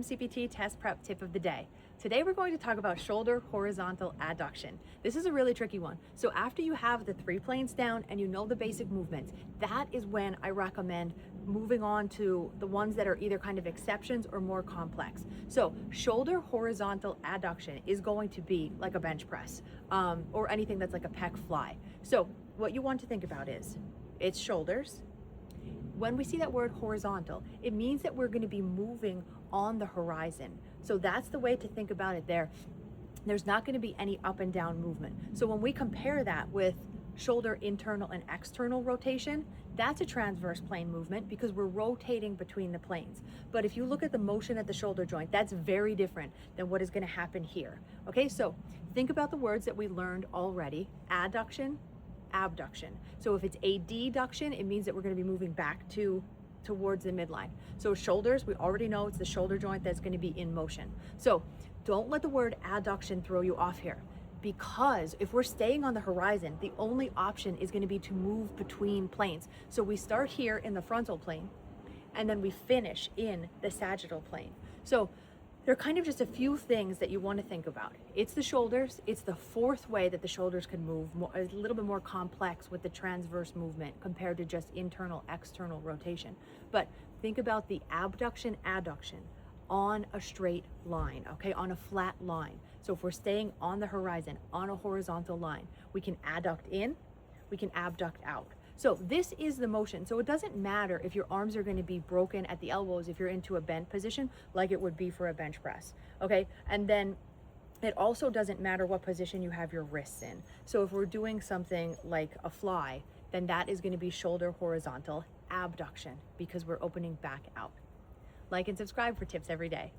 CPT test prep tip of the day. Today we're going to talk about shoulder horizontal adduction. This is a really tricky one. So after you have the 3 planes down and you know the basic movements, that is when I recommend moving on to the ones that are either kind of exceptions or more complex. So shoulder horizontal adduction is going to be like a bench press or anything that's like a pec fly. So what you want to think about is it's shoulders. When we see that word horizontal, it means that we're going to be moving on the horizon. So that's the way to think about it there. There's not going to be any up and down movement. So when we compare that with shoulder internal and external rotation, that's a transverse plane movement because we're rotating between the planes. But if you look at the motion at the shoulder joint, that's very different than what is going to happen here. Okay, so think about the words that we learned already: adduction, abduction. So if it's adduction, it means that we're going to be moving back towards the midline. So shoulders, we already know it's the shoulder joint that's going to be in motion. So don't let the word adduction throw you off here, because if we're staying on the horizon, the only option is going to be to move between planes. So we start here in the frontal plane and then we finish in the sagittal plane. So there are kind of just a few things that you want to think about. It's the shoulders. It's the fourth way that the shoulders can move, a little bit more complex with the transverse movement compared to just internal, external rotation. But think about the abduction, adduction on a straight line, okay, on a flat line. So if we're staying on the horizon, on a horizontal line, we can adduct in, we can abduct out. So this is the motion. So it doesn't matter if your arms are going to be broken at the elbows if you're into a bent position like it would be for a bench press, okay? And then it also doesn't matter what position you have your wrists in. So if we're doing something like a fly, then that is going to be shoulder horizontal abduction because we're opening back out. Like and subscribe for tips every day.